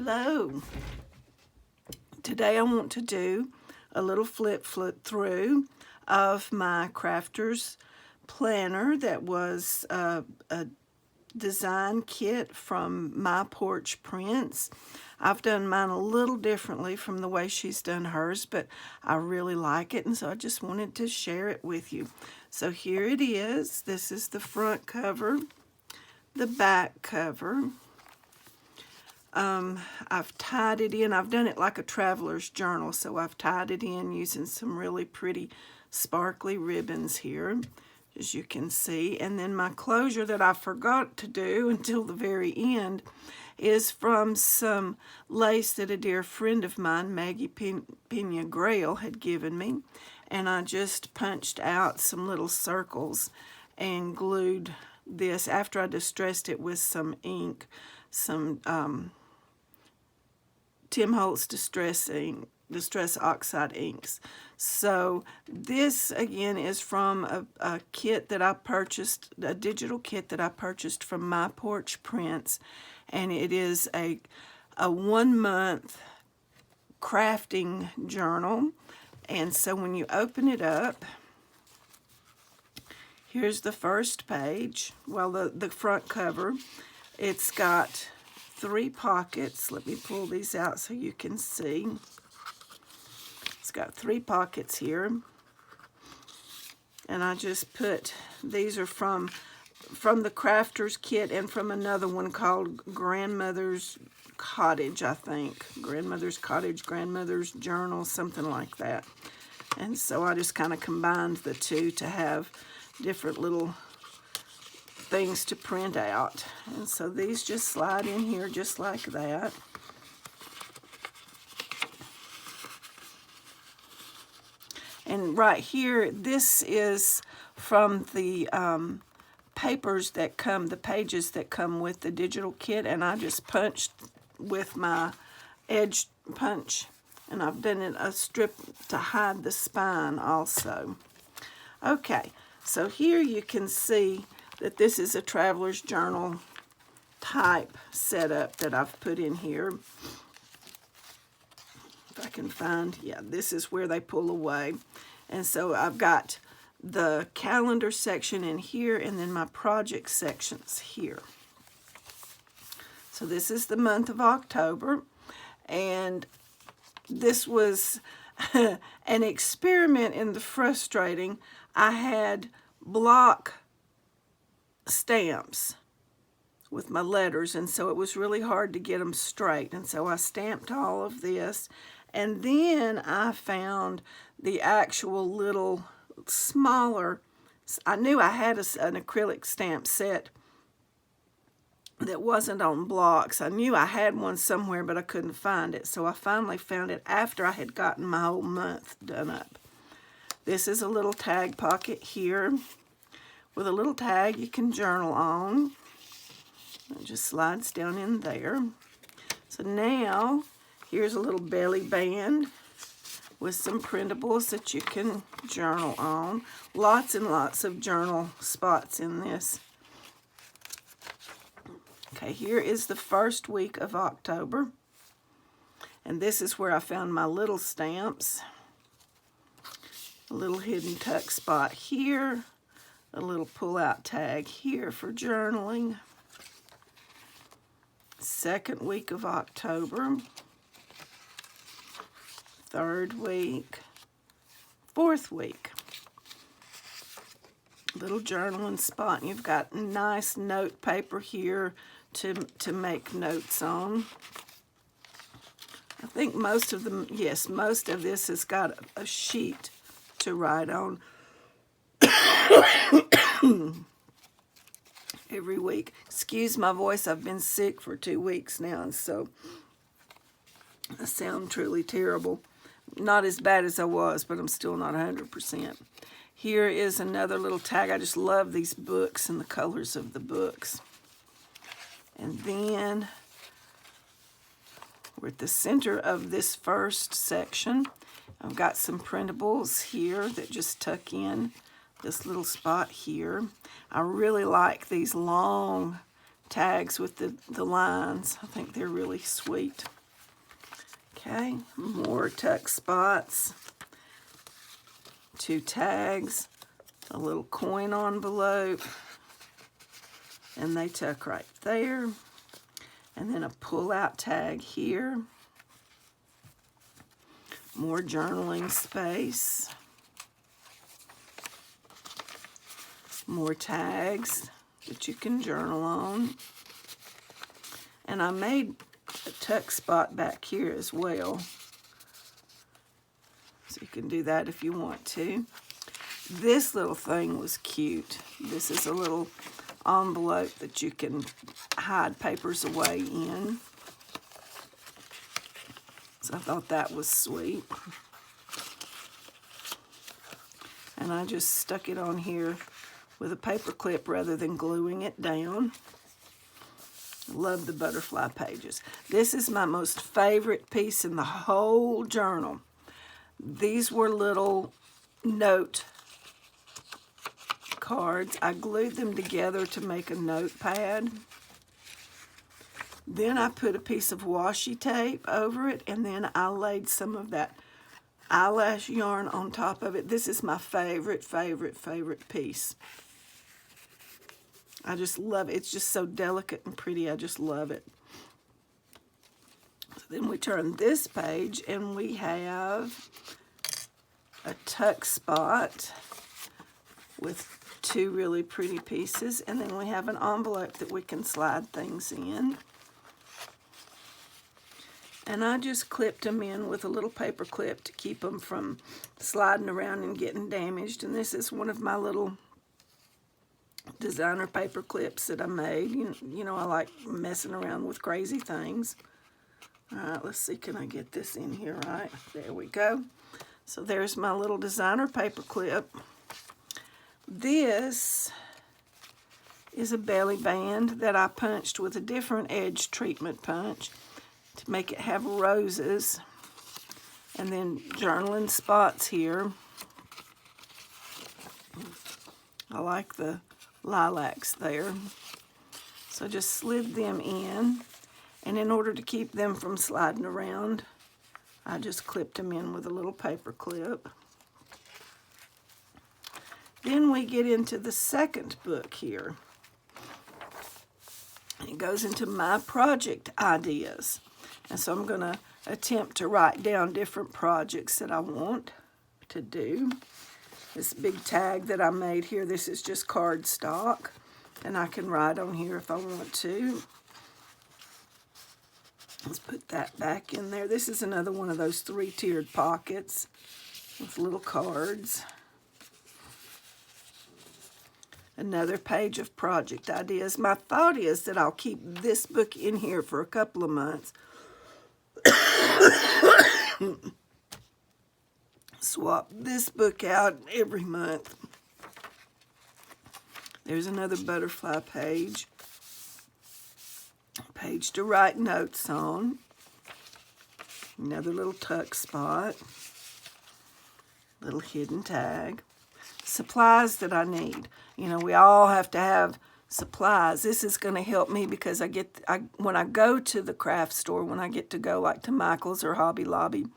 Hello. Today I want to do a little flip through of my crafter's planner that was a design kit from My Porch Prints. I've done mine a little differently from the way she's done hers, but I really like it, and so I just wanted to share it with you. So here it is. This is the front cover, the back cover. I've tied it in. I've done it like a traveler's journal, so I've tied it in using some really pretty sparkly ribbons here, as you can see. And then my closure that I forgot to do until the very end is from some lace that a dear friend of mine, Maggie Pena Grail, had given me. And I just punched out some little circles and glued this after I distressed it with some ink, some Tim Holtz Distress Oxide inks. So this again is from a kit that I purchased, a digital kit that I purchased from My Porch Prints, and it is a 1 month crafting journal. And so when you open it up, here's the first page, well, the front cover. It's got 3 pockets. Let me pull these out so you can see. It's got 3 pockets here. And I just put, these are from the crafter's kit and from another one called Grandmother's Cottage, I think. Grandmother's Cottage, Grandmother's Journal, something like that. And so I just kind of combined the two to have different little things to print out. And so these just slide in here just like that. And right here, this is from the papers that come, the pages that come with the digital kit, and I just punched with my edge punch, and I've done it a strip to hide the spine also. Okay, so here you can see that this is a traveler's journal type setup that I've put in here. If I can find, yeah, this is where they pull away. And so I've got the calendar section in here and then my project sections here. So this is the month of October, and this was an experiment in the frustrating. I had block stamps with my letters, and so it was really hard to get them straight, and so I stamped all of this, and then I found the actual little smaller, I knew I had an acrylic stamp set that wasn't on blocks. I knew I had one somewhere, but I couldn't find it, so I finally found it after I had gotten my whole month done up. This is a little tag pocket here with a little tag you can journal on. It just slides down in there. So now, here's a little belly band with some printables that you can journal on. Lots and lots of journal spots in this. Okay, here is the first week of October. And this is where I found my little stamps. A little hidden tuck spot here. A little pull-out tag here for journaling. Second week of October. Third week. Fourth week. Little journaling spot. And you've got nice note paper here to make notes on. I think most of them, yes, most of this has got a sheet to write on every week. Excuse my voice, I've been sick for 2 weeks now, and so I sound truly terrible. Not as bad as I was, but I'm still not 100%. Here is another little tag. I just love these books and the colors of the books. And then we're at the center of this first section. I've got some printables here that just tuck in this little spot here. I really like these long tags with the lines. I think they're really sweet. Okay, more tuck spots, 2 tags, a little coin envelope, and they tuck right there. And then a pull-out tag here. More journaling space. More tags that you can journal on. And I made a tuck spot back here as well. So you can do that if you want to. This little thing was cute. This is a little envelope that you can hide papers away in. So I thought that was sweet. And I just stuck it on here with a paper clip rather than gluing it down. Love the butterfly pages. This is my most favorite piece in the whole journal. These were little note cards. I glued them together to make a notepad. Then I put a piece of washi tape over it, and then I laid some of that eyelash yarn on top of it. This is my favorite piece. I just love it. It's just so delicate and pretty. I just love it. So then we turn this page, and we have a tuck spot with 2 really pretty pieces, and then we have an envelope that we can slide things in. And I just clipped them in with a little paper clip to keep them from sliding around and getting damaged. And this is one of my little designer paper clips that I made. You know, I like messing around with crazy things. All right, let's see, can I get this in here right? There we go. So there's my little designer paper clip. This is a belly band that I punched with a different edge treatment punch to make it have roses, and then journaling spots here. I like the lilacs there. So just slid them in, and in order to keep them from sliding around, I just clipped them in with a little paper clip. Then we get into the second book here. It goes into my project ideas. And so I'm going to attempt to write down different projects that I want to do. This big tag that I made here, this is just cardstock. And I can write on here if I want to. Let's put that back in there. This is another one of those 3-tiered pockets with little cards. Another page of project ideas. My thought is that I'll keep this book in here for a couple of months. Swap this book out every month. There's another butterfly page. Page to write notes on. Another little tuck spot. Little hidden tag. Supplies that I need. You know, we all have to have supplies. This is going to help me because when I go to the craft store, when I get to go like to Michael's or Hobby Lobby,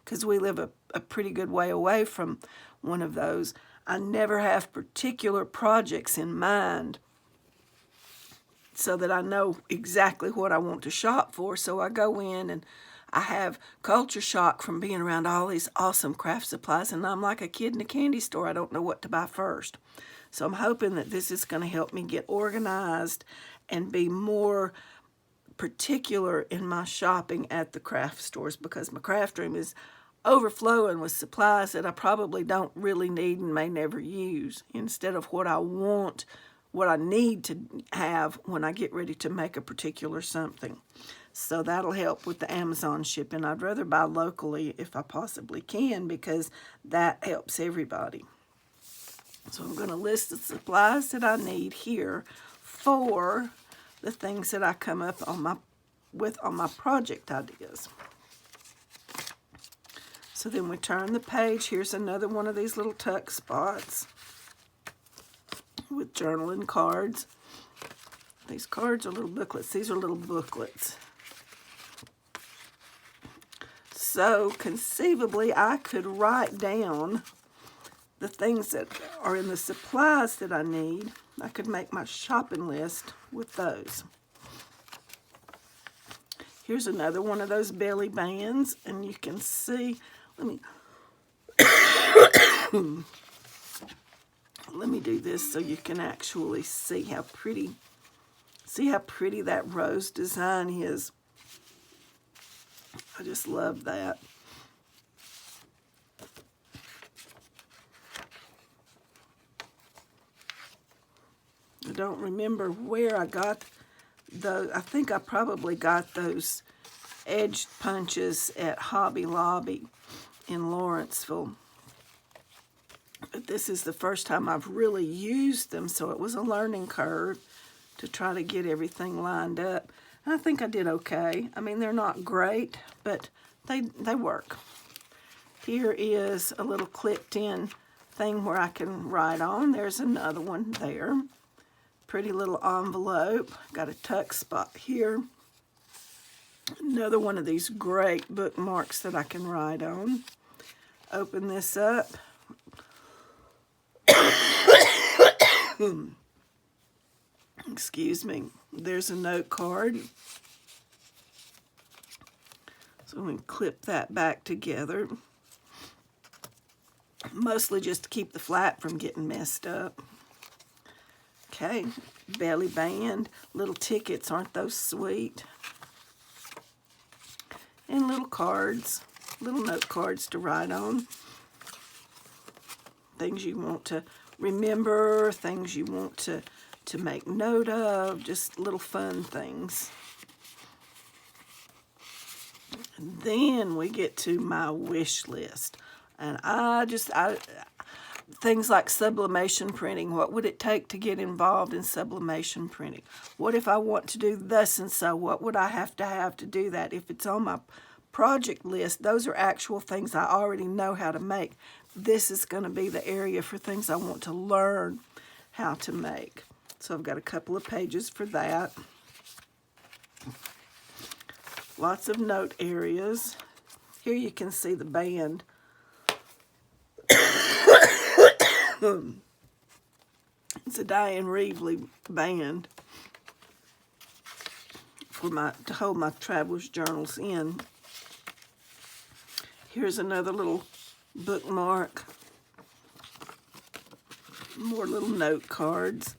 because we live a pretty good way away from one of those, I never have particular projects in mind so that I know exactly what I want to shop for. So I go in and I have culture shock from being around all these awesome craft supplies, and I'm like a kid in a candy store. I don't know what to buy first. So I'm hoping that this is going to help me get organized and be more particular in my shopping at the craft stores, because my craft room is overflowing with supplies that I probably don't really need and may never use, instead of what I want, what I need to have when I get ready to make a particular something. So that'll help with the Amazon shipping. I'd rather buy locally if I possibly can, because that helps everybody. So I'm going to list the supplies that I need here for the things that I come up on my project ideas. So then we turn the page. Here's another one of these little tuck spots with journaling cards. These cards are little booklets. These are little booklets. So conceivably, I could write down the things that are in the supplies that I need. I could make my shopping list with those. Here's another one of those belly bands, and you can see, let me do this so you can actually see how pretty that rose design is. I just love that. I don't remember where I got those. I think I probably got those edged punches at Hobby Lobby in Lawrenceville. But this is the first time I've really used them, so it was a learning curve to try to get everything lined up. And I think I did okay. I mean, they're not great, but they work. Here is a little clipped in thing where I can write on. There's another one there. Pretty little envelope. Got a tuck spot here. Another one of these great bookmarks that I can write on. Open this up. Excuse me. There's a note card. So we can clip that back together. Mostly just to keep the flap from getting messed up. Okay, belly band. Little tickets, aren't those sweet? And little cards, little note cards to write on. Things you want to remember, things you want to make note of, just little fun things. And then we get to my wish list. And things like sublimation printing. What would it take to get involved in sublimation printing? What if I want to do thus and so? What would I have to do that? If it's on my project list, those are actual things I already know how to make. This is going to be the area for things I want to learn how to make. So I've got a couple of pages for that. Lots of note areas. Here you can see the band. It's a Diane Reevely band to hold my traveler's journals in. Here's another little bookmark. More little note cards.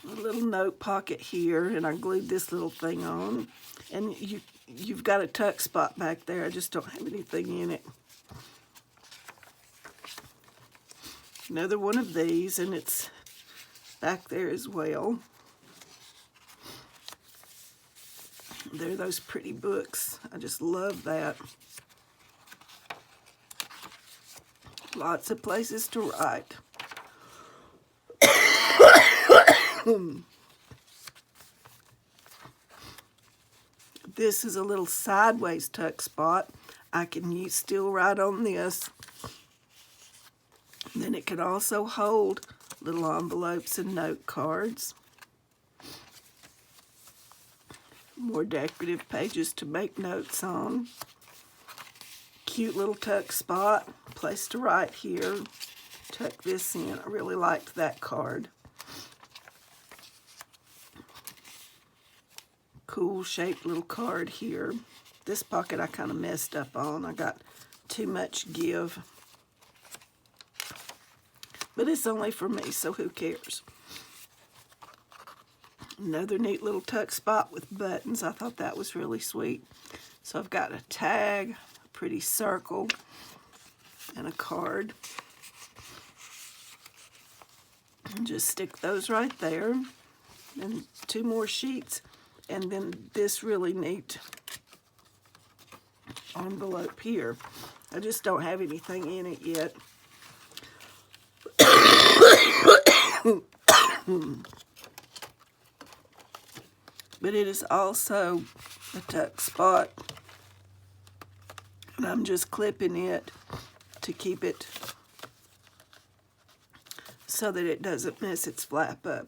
A little note pocket here, and I glued this little thing on. And you've got a tuck spot back there. I just don't have anything in it. Another one of these, and it's back there as well. There are those pretty books. I just love that. Lots of places to write. This is a little sideways tuck spot. I can still write on this. Then it can also hold little envelopes and note cards. More decorative pages to make notes on. Cute little tuck spot. Place to write here. Tuck this in. I really liked that card. Cool shaped little card here. This pocket I kind of messed up on. I got too much give. But it's only for me, so who cares? Another neat little tuck spot with buttons. I thought that was really sweet. So I've got a tag, a pretty circle, and a card. And just stick those right there. And two more sheets. And then this really neat envelope here. I just don't have anything in it yet. But it is also a tuck spot. And I'm just clipping it to keep it so that it doesn't mess its flap up.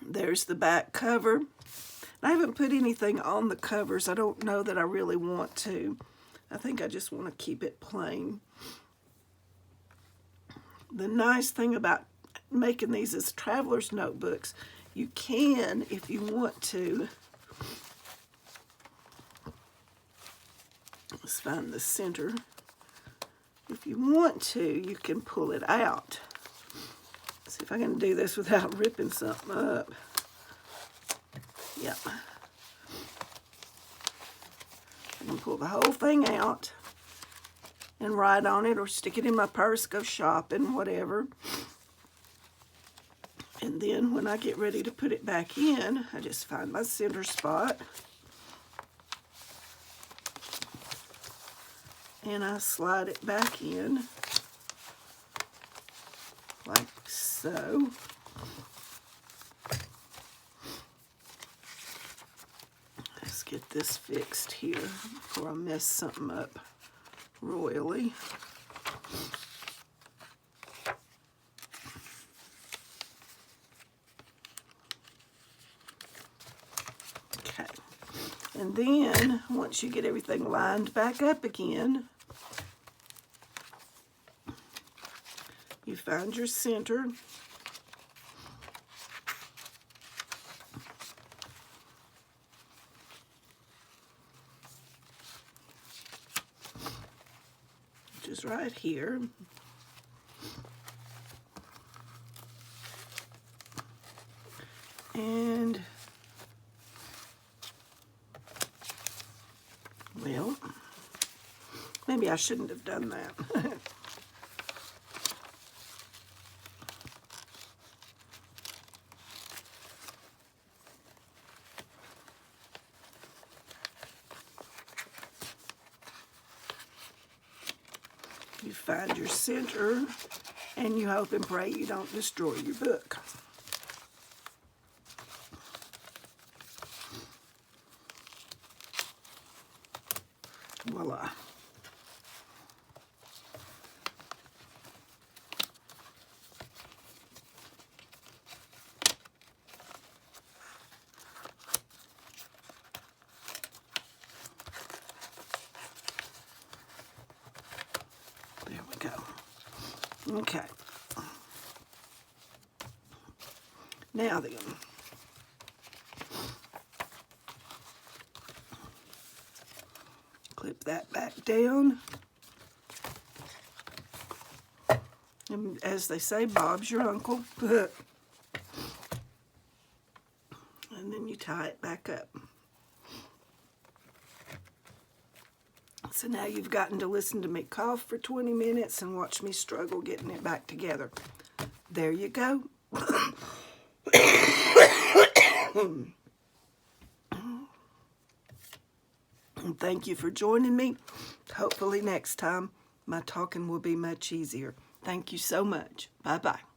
There's the back cover. I haven't put anything on the covers. I don't know that I really want to. I think I just want to keep it plain. The nice thing about making these as traveler's notebooks, you can, if you want to, let's find the center. If you want to, you can pull it out. See if I can do this without ripping something up. Yep. I can pull the whole thing out and write on it or stick it in my purse, go shopping, whatever. And then when I get ready to put it back in, I just find my center spot. And I slide it back in like so. Let's get this fixed here before I mess something up royally. Okay. And then, once you get everything lined back up again, you find your center. Which is right here. And well, maybe I shouldn't have done that. You find your center, and you hope and pray you don't destroy your book. Voila. There we go. Okay. Now then, clip that back down. And as they say, Bob's your uncle. And then you tie it back up. So now you've gotten to listen to me cough for 20 minutes and watch me struggle getting it back together. There you go. And thank you for joining me. Hopefully next time my talking will be much easier. Thank you so much. Bye-bye.